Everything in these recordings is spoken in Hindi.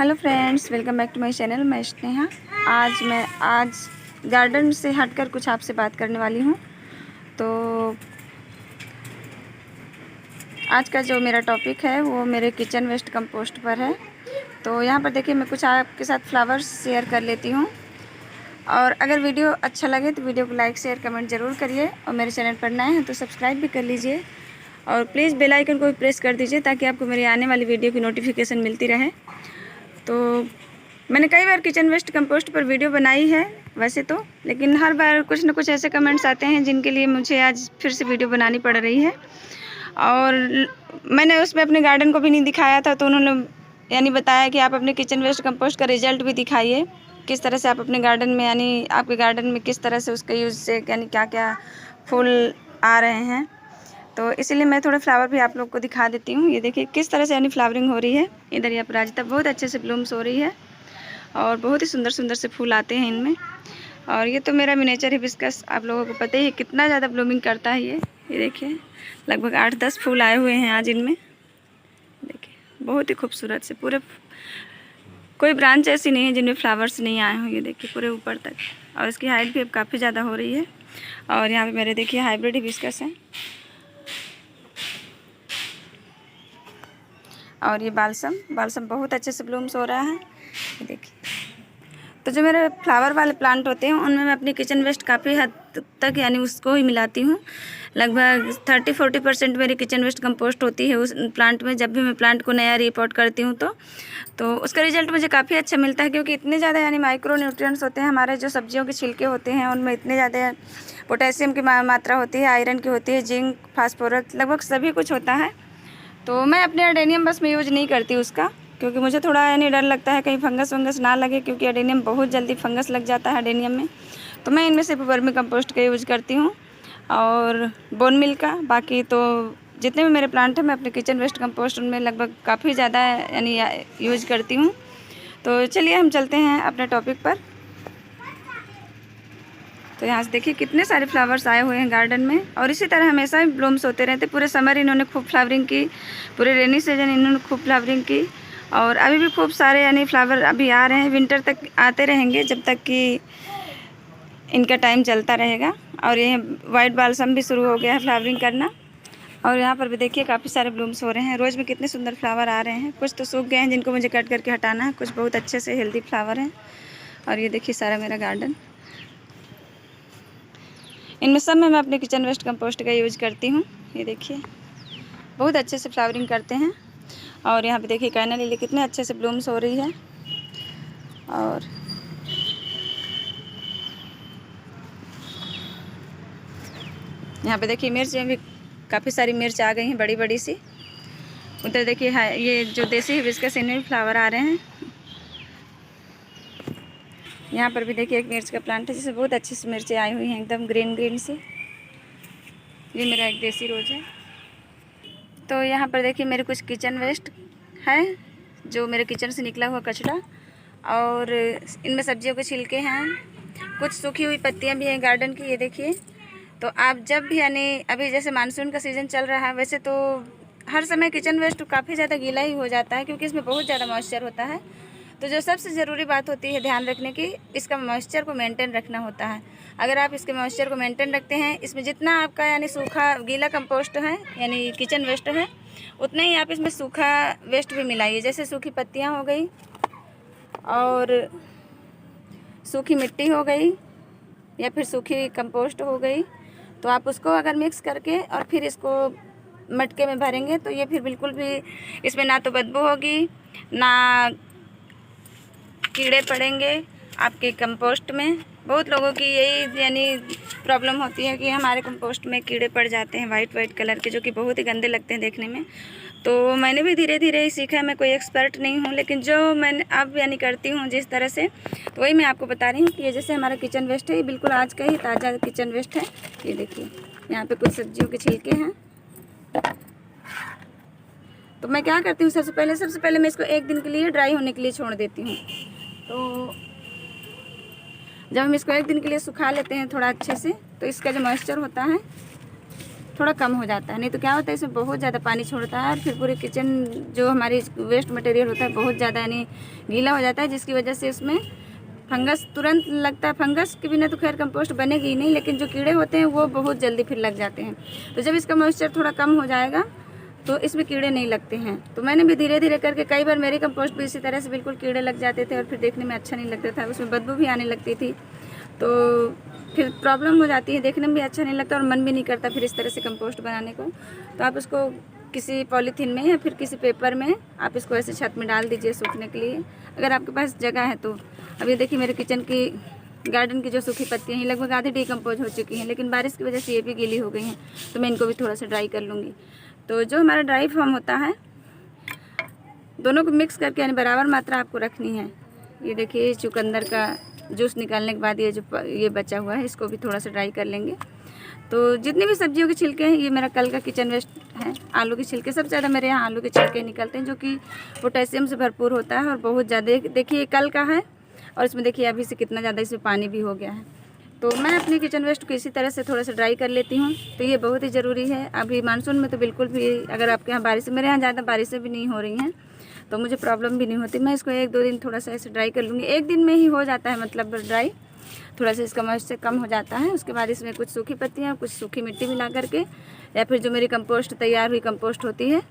Hello friends, welcome back to my channel. मैं स्नेहा। आज गार्डन से हटकर कुछ आपसे बात करने वाली हूँ। तो आज का जो मेरा टॉपिक है वो मेरे किचन वेस्ट कंपोस्ट पर है। तो यहाँ पर देखिए, मैं कुछ आपके साथ फ्लावर्स शेयर कर लेती हूँ। और अगर वीडियो अच्छा लगे तो वीडियो को लाइक शेयर कमेंट ज़रूर करिए, और मेरे चैनल पर नए हैं तो सब्सक्राइब भी कर लीजिए, और प्लीज़ बेल आइकन को भी प्रेस कर दीजिए ताकि आपको मेरी आने वाली वीडियो की नोटिफिकेशन मिलती रहे। तो मैंने कई बार किचन वेस्ट कंपोस्ट पर वीडियो बनाई है वैसे तो, लेकिन हर बार कुछ ना कुछ ऐसे कमेंट्स आते हैं जिनके लिए मुझे आज फिर से वीडियो बनानी पड़ रही है। और मैंने उसमें अपने गार्डन को भी नहीं दिखाया था, तो उन्होंने यानी बताया कि आप अपने किचन वेस्ट कंपोस्ट का रिजल्ट भी दिखाइए, किस तरह से आप अपने गार्डन में यानी आपके गार्डन में किस तरह से उसके यूज़ से यानी क्या क्या फूल आ रहे हैं। तो इसीलिए मैं थोड़े फ्लावर भी आप लोग को दिखा देती हूँ। ये देखिए किस तरह से यानी फ्लावरिंग हो रही है। इधर ये अपराजिता बहुत अच्छे से ब्लूम्स हो रही है और बहुत ही सुंदर सुंदर से फूल आते हैं इनमें। और ये तो मेरा मिनेचर हिबिस्कस, आप लोगों को पता ही है कितना ज़्यादा ब्लूमिंग करता है। ये देखिए लगभग 8-10 फूल आए हुए हैं आज इनमें। देखिए बहुत ही खूबसूरत से पूरे, कोई ब्रांच ऐसी नहीं है जिनमें फ्लावर्स नहीं आए हों। ये देखिए पूरे ऊपर तक, और इसकी हाइट भी अब काफ़ी ज़्यादा हो रही है। और यहाँ पे मेरे देखिए हाइब्रिड हिबिस्कस हैं, और ये बालसम बहुत अच्छे से ब्लूम्स हो रहा है। ये देखिए, तो जो मेरे फ्लावर वाले प्लांट होते हैं उनमें मैं अपनी किचन वेस्ट काफ़ी हद तक यानी उसको ही मिलाती हूँ। लगभग 30-40% मेरी किचन वेस्ट कंपोस्ट होती है उस प्लांट में। जब भी मैं प्लांट को नया रिपोर्ट करती हूँ तो उसका रिजल्ट मुझे काफ़ी अच्छा मिलता है, क्योंकि इतने ज़्यादा यानी माइक्रो न्यूट्रिएंट्स होते हैं। हमारे जो सब्जियों के छिलके होते हैं उनमें इतने ज़्यादा पोटेशियम की मात्रा होती है, आयरन की होती है, जिंक, फास्फोरस, लगभग सभी कुछ होता है। तो मैं अपने एडेनियम बस में यूज नहीं करती उसका, क्योंकि मुझे थोड़ा यानी डर लगता है कहीं फंगस वंगस ना लगे, क्योंकि एडेनियम बहुत जल्दी फंगस लग जाता है एडेनियम में। तो मैं इनमें सिर्फ वर्मी कंपोस्ट का यूज करती हूँ और बोन मिल का। बाकी तो जितने भी मेरे प्लांट हैं मैं अपने किचन वेस्ट कंपोस्ट उनमें लगभग काफ़ी ज़्यादा यानी यूज करती हूँ। तो चलिए हम चलते हैं अपने टॉपिक पर। तो यहाँ से देखिए कितने सारे फ्लावर्स आए हुए हैं गार्डन में, और इसी तरह हमेशा ही ब्लूम्स होते रहते। पूरे समर इन्होंने खूब फ्लावरिंग की, पूरे रेनी सीजन इन्होंने खूब फ्लावरिंग की, और अभी भी खूब सारे यानी फ्लावर अभी आ रहे हैं। विंटर तक आते रहेंगे जब तक कि इनका टाइम चलता रहेगा। और ये वाइट बालसम भी शुरू हो गया है फ्लावरिंग करना। और यहाँ पर भी देखिए काफ़ी सारे ब्लूम्स हो रहे हैं। रोज़ में कितने सुंदर फ्लावर आ रहे हैं। कुछ तो सूख गए हैं जिनको मुझे कट करके हटाना है, कुछ बहुत अच्छे से हेल्दी फ्लावर हैं। और ये देखिए सारा मेरा गार्डन, इनमें सब में मैं अपने किचन वेस्ट कंपोस्ट का यूज करती हूँ। ये देखिए बहुत अच्छे से फ्लावरिंग करते हैं। और यहाँ पे देखिए कैना लिली कितने अच्छे से ब्लूम्स हो रही है। और यहाँ पे देखिए मिर्च में भी काफ़ी सारी मिर्च आ गई हैं, बड़ी बड़ी सी। उधर देखिए ये जो देसी हिबिस्कस इनमें भी फ्लावर आ रहे हैं। यहाँ पर भी देखिए एक मिर्च का प्लांट है जिसमें बहुत अच्छी सी मिर्चें आई हुई हैं, एकदम ग्रीन ग्रीन सी। ये मेरा एक देसी रोज है। तो यहाँ पर देखिए मेरे कुछ किचन वेस्ट है, जो मेरे किचन से निकला हुआ कचरा, और इनमें सब्जियों के छिलके हैं, कुछ सूखी हुई पत्तियाँ भी हैं गार्डन की। ये देखिए, तो आप जब भी यानी अभी जैसे मानसून का सीज़न चल रहा है, वैसे तो हर समय किचन वेस्ट काफ़ी ज़्यादा गीला ही हो जाता है, क्योंकि इसमें बहुत ज़्यादा मॉइस्चर होता है। तो जो सबसे ज़रूरी बात होती है ध्यान रखने की, इसका मॉइस्चर को मेंटेन रखना होता है। अगर आप इसके मॉइस्चर को मेंटेन रखते हैं, इसमें जितना आपका यानी सूखा गीला कंपोस्ट है यानी किचन वेस्ट है, उतना ही आप इसमें सूखा वेस्ट भी मिलाइए। जैसे सूखी पत्तियाँ हो गई और सूखी मिट्टी हो गई या फिर सूखी कंपोस्ट हो गई, तो आप उसको अगर मिक्स करके और फिर इसको मटके में भरेंगे तो ये फिर बिल्कुल भी इसमें ना तो बदबू होगी, ना कीड़े पड़ेंगे आपके कंपोस्ट में। बहुत लोगों की यही यानी प्रॉब्लम होती है कि हमारे कंपोस्ट में कीड़े पड़ जाते हैं वाइट कलर के, जो कि बहुत ही गंदे लगते हैं देखने में। तो मैंने भी धीरे धीरे ही सीखा है, मैं कोई एक्सपर्ट नहीं हूँ, लेकिन जो मैंने अब यानी करती हूँ जिस तरह से, तो वही मैं आपको बता रही हूँ कि ये जैसे हमारा किचन वेस्ट है, ये बिल्कुल आज का ही ताज़ा किचन वेस्ट है। ये देखिए यहाँ पे कुछ सब्जियों के छिलके हैं। तो मैं क्या करती हूँ, सबसे पहले मैं इसको एक दिन के लिए ड्राई होने के लिए छोड़ देती हूँ। तो जब हम इसको एक दिन के लिए सुखा लेते हैं थोड़ा अच्छे से, तो इसका जो मॉइस्चर होता है थोड़ा कम हो जाता है। नहीं तो क्या होता है इसमें बहुत ज़्यादा पानी छोड़ता है और फिर पूरे किचन जो हमारी वेस्ट मटेरियल होता है बहुत ज़्यादा यानी गीला हो जाता है, जिसकी वजह से उसमें फंगस तुरंत लगता है। फंगस के बिना तो खैर कंपोस्ट बनेगी ही नहीं, लेकिन जो कीड़े होते हैं वो बहुत जल्दी फिर लग जाते हैं। तो जब इसका मॉइस्चर थोड़ा कम हो जाएगा तो इसमें कीड़े नहीं लगते हैं। तो मैंने भी धीरे धीरे करके कई बार मेरे कंपोस्ट भी इसी तरह से बिल्कुल कीड़े लग जाते थे और फिर देखने में अच्छा नहीं लगता था, उसमें बदबू भी आने लगती थी, तो फिर प्रॉब्लम हो जाती है, देखने में भी अच्छा नहीं लगता और मन भी नहीं करता फिर इस तरह से कंपोस्ट बनाने को। तो आप उसको किसी पॉलीथीन में या फिर किसी पेपर में आप इसको ऐसे छत में डाल दीजिए सूखने के लिए, अगर आपके पास जगह है तो। अब ये देखिए मेरे किचन की गार्डन की जो सूखी पत्तियाँ हैं लगभग आधी डिकम्पोज हो चुकी हैं, लेकिन बारिश की वजह से ये भी गीली हो गई हैं, तो मैं इनको भी थोड़ा सा ड्राई कर लूँगी। तो जो हमारा ड्राई फॉर्म होता है दोनों को मिक्स करके यानी बराबर मात्रा आपको रखनी है। ये देखिए चुकंदर का जूस निकालने के बाद ये जो ये बचा हुआ है इसको भी थोड़ा सा ड्राई कर लेंगे। तो जितनी भी सब्जियों के छिलके हैं, ये मेरा कल का किचन वेस्ट है, आलू के छिलके, सबसे ज़्यादा मेरे यहाँ आलू के छिलके निकलते हैं जो कि पोटेशियम से भरपूर होता है और बहुत ज़्यादा। देखिए कल का है और इसमें देखिए अभी से कितना ज़्यादा इसमें पानी भी हो गया है। तो मैं अपनी किचन वेस्ट को इसी तरह से थोड़ा सा ड्राई कर लेती हूँ, तो ये बहुत ही ज़रूरी है। अभी मानसून में तो बिल्कुल भी, अगर आपके यहाँ बारिश, मेरे यहाँ ज़्यादा बारिशें भी नहीं हो रही हैं तो मुझे प्रॉब्लम भी नहीं होती। मैं इसको 1-2 दिन थोड़ा सा ऐसे ड्राई कर लूँगी, 1 दिन में ही हो जाता है मतलब ड्राई, थोड़ा सा इसका मॉइस्चर कम हो जाता है। उसके बाद इसमें कुछ सूखी पत्तियाँ, कुछ सूखी मिट्टी मिला करके, या फिर जो मेरी कंपोस्ट तैयार हुई कंपोस्ट होती है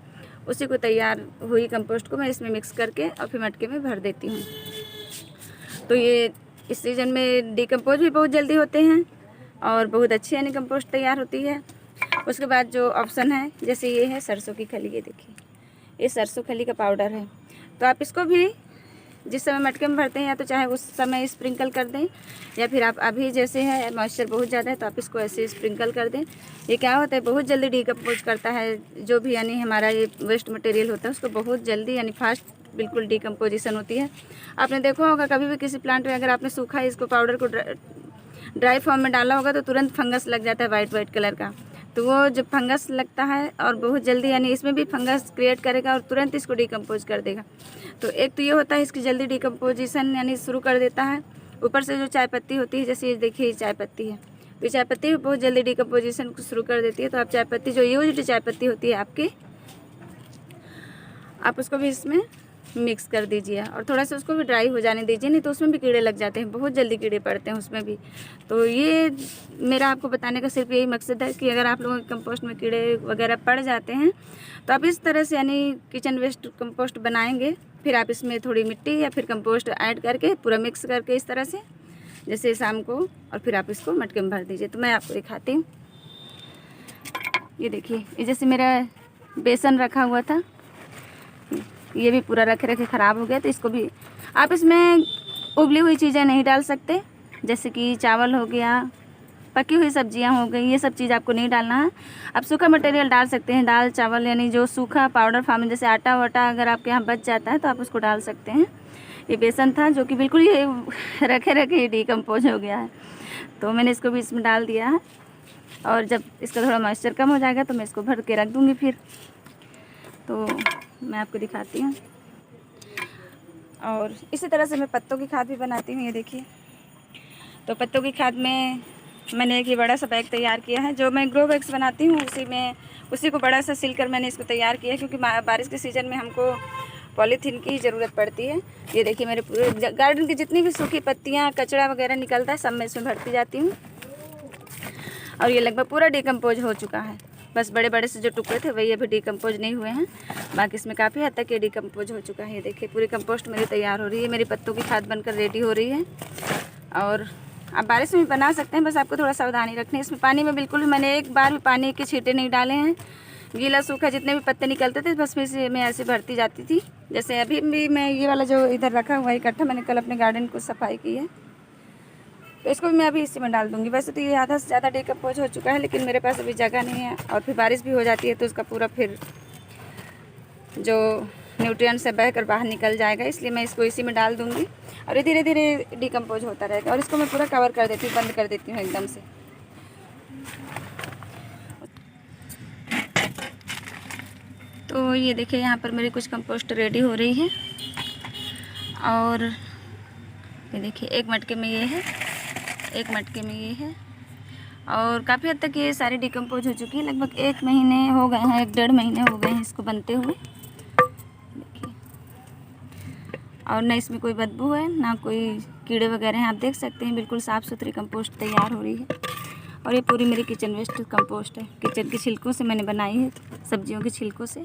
उसी को तैयार हुई कंपोस्ट को मैं इसमें मिक्स करके और फिर मटके में भर देती हूँ। तो ये इस सीज़न में डिकम्पोज भी बहुत जल्दी होते हैं और बहुत अच्छी यानी कंपोस्ट तैयार होती है। उसके बाद जो ऑप्शन है जैसे ये है सरसों की खली, ये देखिए ये सरसों खली का पाउडर है, तो आप इसको भी जिस समय मटके में भरते हैं या तो चाहे उस समय स्प्रिंकल कर दें, या फिर आप अभी जैसे है मॉइस्चर बहुत ज़्यादा है तो आप इसको ऐसे स्प्रिंकल कर दें। ये क्या होता है बहुत जल्दी डिकम्पोज करता है, जो भी यानी हमारा ये वेस्ट मटेरियल होता है उसको बहुत जल्दी यानी फास्ट बिल्कुल डिकम्पोजिशन होती है। आपने देखा होगा कभी भी किसी प्लांट में अगर आपने सूखा इसको पाउडर को ड्राई फॉर्म में डाला होगा तो तुरंत फंगस लग जाता है वाइट कलर का। तो वो जब फंगस लगता है और बहुत जल्दी यानी इसमें भी फंगस क्रिएट करेगा और तुरंत इसको डिकम्पोज कर देगा। तो एक तो ये होता है इसकी जल्दी डिकम्पोजिशन यानी शुरू कर देता है। ऊपर से जो चाय पत्ती होती है, जैसे ये देखिए ये चाय पत्ती है, तो चाय पत्ती भी बहुत जल्दी डिकम्पोजिशन को शुरू कर देती है। तो आप चाय पत्ती जो यूज्ड चाय पत्ती होती है आपकी, आप उसको भी इसमें मिक्स कर दीजिए और थोड़ा सा उसको भी ड्राई हो जाने दीजिए, नहीं तो उसमें भी कीड़े लग जाते हैं, बहुत जल्दी कीड़े पड़ते हैं उसमें भी। तो ये मेरा आपको बताने का सिर्फ यही मकसद है कि अगर आप लोगों के कंपोस्ट में कीड़े वगैरह पड़ जाते हैं तो आप इस तरह से यानी किचन वेस्ट कंपोस्ट बनाएंगे, फिर आप इसमें थोड़ी मिट्टी या फिर कंपोस्ट ऐड करके पूरा मिक्स करके इस तरह से जैसे शाम को, और फिर आप इसको मटके में भर दीजिए। तो मैं आपको दिखाती हूँ, ये देखिए ये जैसे मेरा बेसन रखा हुआ था ये भी पूरा रखे रखे ख़राब हो गया, तो इसको भी आप इसमें उबली हुई चीज़ें नहीं डाल सकते, जैसे कि चावल हो गया, पकी हुई सब्जियां हो गई, ये सब चीज़ आपको नहीं डालना है। आप सूखा मटेरियल डाल सकते हैं, दाल चावल यानी जो सूखा पाउडर फॉर्म में, जैसे आटा वाटा अगर आपके यहाँ बच जाता है तो आप उसको डाल सकते हैं। ये बेसन था जो कि बिल्कुल ये रखे रखे डिकम्पोज हो गया है, तो मैंने इसको भी इसमें डाल दिया है और जब इसका थोड़ा मॉइस्चर कम हो जाएगा तो मैं इसको भर के रख दूँगी। फिर तो मैं आपको दिखाती हूँ, और इसी तरह से मैं पत्तों की खाद भी बनाती हूँ। ये देखिए, तो पत्तों की खाद में मैंने एक ये बड़ा सा बैग तैयार किया है, जो मैं ग्रो बैग्स बनाती हूँ उसी को बड़ा सा सिल कर मैंने इसको तैयार किया है, क्योंकि बारिश के सीज़न में हमको पॉलीथीन की ज़रूरत पड़ती है। ये देखिए मेरे पूरे गार्डन की जितनी भी सूखी पत्तियाँ कचरा वगैरह निकलता है सब मैं इसमें भरती जाती हूँ, और ये लगभग पूरा डिकम्पोज हो चुका है। बस बड़े बड़े से जो टुकड़े थे वही अभी डिकम्पोज नहीं हुए हैं, बाकी इसमें काफ़ी हद तक ये डिकम्पोज हो चुका है। ये देखिए पूरी कंपोस्ट मेरी तैयार हो रही है, मेरी पत्तों की खाद बनकर रेडी हो रही है। और आप बारिश में भी बना सकते हैं, बस आपको थोड़ा सावधानी रखनी है। इसमें पानी में बिल्कुल भी मैंने एक बार भी पानी के छींटे नहीं डाले हैं, गीला सूखा जितने भी पत्ते निकलते थे बस मैं ऐसे भरती जाती थी। जैसे अभी भी मैं ये वाला जो इधर रखा हुआ है इकट्ठा, मैंने कल अपने गार्डन को सफाई की है, तो इसको भी मैं अभी इसी में डाल दूँगी। वैसे तो ये आधा से ज़्यादा डिकम्पोज हो चुका है, लेकिन मेरे पास अभी जगह नहीं है और फिर बारिश भी हो जाती है तो उसका पूरा फिर जो न्यूट्रिएंट्स है बह कर बाहर निकल जाएगा, इसलिए मैं इसको इसी में डाल दूँगी और ये धीरे धीरे डिकम्पोज होता रहेगा। और इसको मैं पूरा कवर कर देती हूँ, बंद कर देती हूँ एकदम से। तो ये देखिए यहाँ पर मेरी कुछ कंपोस्ट रेडी हो रही है, और ये देखिए एक मटके में ये है, एक मटके में ये है, और काफ़ी हद तक ये सारी डिकम्पोज हो चुकी है। लगभग 1 महीने हो गए हैं, 1-1.5 महीने हो गए हैं इसको बनते हुए। देखिए, और ना इसमें कोई बदबू है, ना कोई कीड़े वगैरह हैं। आप देख सकते हैं बिल्कुल साफ़ सुथरी कंपोस्ट तैयार हो रही है। और ये पूरी मेरी किचन वेस्ट कंपोस्ट है, किचन के छिलकों से मैंने बनाई है, सब्जियों के छिलकों से।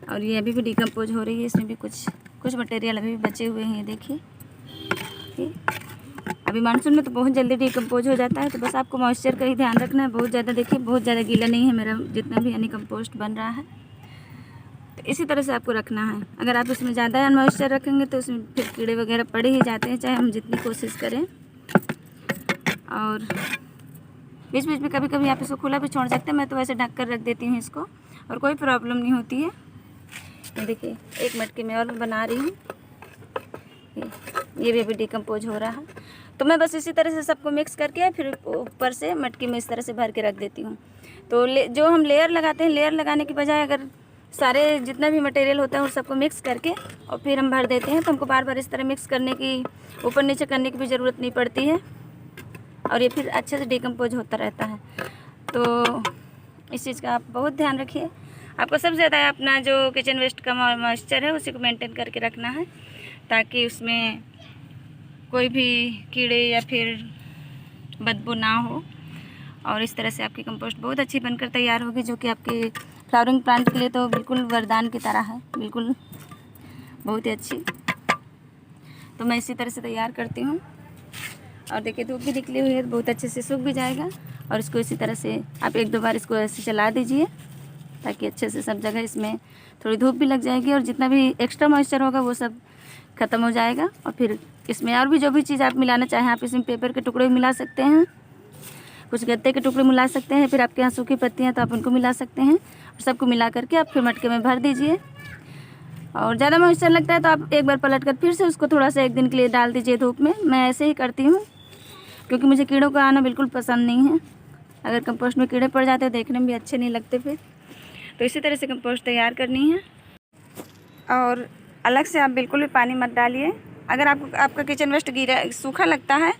और ये अभी भी डिकम्पोज हो रही है। इसमें भी कुछ मटेरियल अभी भी बचे हुए हैं। ये देखिए, अभी मानसून में तो बहुत जल्दी डिकम्पोज हो जाता है, तो बस आपको मॉइस्चर का ही ध्यान रखना है। बहुत ज़्यादा देखिए, बहुत ज़्यादा गीला नहीं है मेरा जितना भी यानी कंपोस्ट बन रहा है। तो इसी तरह से आपको रखना है। अगर आप इसमें ज़्यादा मॉइस्चर रखेंगे तो उसमें फिर कीड़े वगैरह पड़े ही जाते हैं, चाहे हम जितनी कोशिश करें। और बीच बीच में कभी कभी आप इसको खुला भी छोड़ सकते हैं। मैं तो वैसे ढक कर रख देती हूँ इसको, और कोई प्रॉब्लम नहीं होती है। तो देखिए, एक मटके में और बना रही हूँ। ये भी अभी डिकम्पोज हो रहा है। तो मैं बस इसी तरह से सबको मिक्स करके फिर ऊपर से मटकी में इस तरह से भर के रख देती हूँ। तो जो हम लेयर लगाते हैं, लेयर लगाने की बजाय अगर सारे जितना भी मटेरियल होता है उन सबको मिक्स करके और फिर हम भर देते हैं, तो हमको बार बार इस तरह मिक्स करने की, ऊपर नीचे करने की भी ज़रूरत नहीं पड़ती है। और ये फिर अच्छे से डिकम्पोज होता रहता है। तो इस चीज़ का आप बहुत ध्यान रखिए। आपको सबसे ज़्यादा अपना जो किचन वेस्ट का मॉइस्चर है उसी को मेंटेन करके रखना है, ताकि उसमें कोई भी कीड़े या फिर बदबू ना हो। और इस तरह से आपकी कंपोस्ट बहुत अच्छी बनकर तैयार होगी, जो कि आपके फ्लावरिंग प्लांट के लिए तो बिल्कुल वरदान की तरह है, बिल्कुल बहुत ही अच्छी। तो मैं इसी तरह से तैयार करती हूँ। और देखिए, धूप भी निकली हुई है, बहुत अच्छे से सूख भी जाएगा। और इसको इसी तरह से आप 1-2 बार इसको ऐसे चला दीजिए, ताकि अच्छे से सब जगह इसमें थोड़ी धूप भी लग जाएगी और जितना भी एक्स्ट्रा मॉइस्चर होगा वो सब ख़त्म हो जाएगा। और फिर इसमें और भी जो भी चीज़ आप मिलाना चाहें, आप इसमें पेपर के टुकड़े भी मिला सकते हैं, कुछ गत्ते के टुकड़े मिला सकते हैं, फिर आपके यहाँ सूखी पत्तियाँ तो आप उनको मिला सकते हैं। और सबको मिला करके आप फिर मटके में भर दीजिए। और ज़्यादा मॉइस्चर लगता है तो आप एक बार पलट कर फिर से उसको थोड़ा सा 1 दिन के लिए डाल दीजिए धूप में। मैं ऐसे ही करती हूँ, क्योंकि मुझे कीड़ों का आना बिल्कुल पसंद नहीं है। अगर कंपोस्ट में कीड़े पड़ जाते हैं, देखने में भी अच्छे नहीं लगते फिर। तो इसी तरह से कंपोस्ट तैयार करनी है। और अलग से आप बिल्कुल भी पानी मत डालिए। अगर आपका किचन वेस्ट गीला सूखा लगता है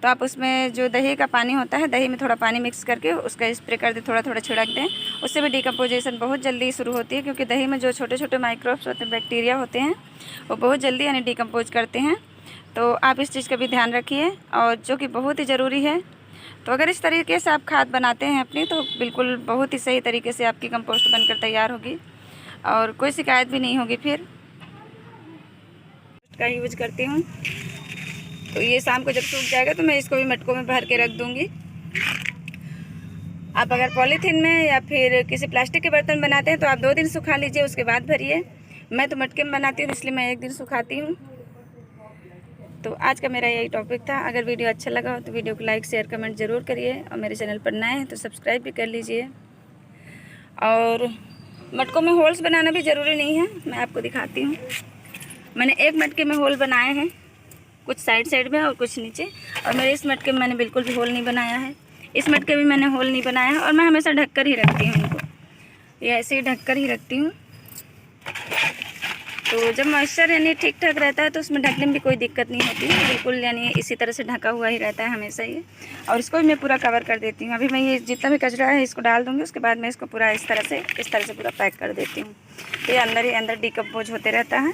तो आप उसमें जो दही का पानी होता है, दही में थोड़ा पानी मिक्स करके उसका स्प्रे कर दें, थोड़ा थोड़ा छिड़क दें। उससे भी डिकम्पोजिशन बहुत जल्दी शुरू होती है, क्योंकि दही में जो छोटे छोटे माइक्रोब्स होते हैं, बैक्टीरिया होते हैं, वो बहुत जल्दी यानी डिकम्पोज करते हैं। तो आप इस चीज़ का भी ध्यान रखिए, और जो कि बहुत ही ज़रूरी है। तो अगर इस तरीके से आप खाद बनाते हैं अपनी, तो बिल्कुल बहुत ही सही तरीके से आपकी कंपोस्ट बनकर तैयार होगी और कोई शिकायत भी नहीं होगी। फिर का यूज करती हूँ, तो ये शाम को जब सूख जाएगा तो मैं इसको भी मटकों में भर के रख दूँगी। आप अगर पॉलीथीन में या फिर किसी प्लास्टिक के बर्तन बनाते हैं तो आप 2 दिन सुखा लीजिए, उसके बाद भरिए। मैं तो मटके में बनाती हूँ, इसलिए मैं 1 दिन सुखाती हूँ। तो आज का मेरा यही टॉपिक था। अगर वीडियो अच्छा लगा हो तो वीडियो को लाइक शेयर कमेंट ज़रूर करिए, और मेरे चैनल पर नए हैं तो सब्सक्राइब भी कर लीजिए। और मटकों में होल्स बनाना भी ज़रूरी नहीं है, मैं आपको दिखाती हूँ। मैंने एक मटके में होल बनाए हैं, कुछ साइड में और कुछ नीचे। और मेरे इस मटके में मैंने बिल्कुल भी होल नहीं बनाया है, इस मटके में मैंने होल नहीं बनाया है। और मैं हमेशा ढक कर ही रखती हूँ इनको, ये ऐसे ही ढक कर ही रखती हूँ। तो जब मॉइस्चर यानी ठीक ठाक रहता है तो उसमें ढकने में भी कोई दिक्कत नहीं होती है, बिल्कुल यानी इसी तरह से ढका हुआ ही रहता है हमेशा ये। और इसको भी मैं पूरा कवर कर देती हूँ। अभी मैं ये जितना भी कचरा है इसको डाल दूँगी, उसके बाद मैं इसको पूरा इस तरह से पूरा पैक कर देती हूँ। तो ये अंदर ही अंदर डिकम्पोज होते रहता है।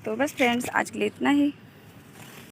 तो बस फ्रेंड्स, आज के लिए इतना ही।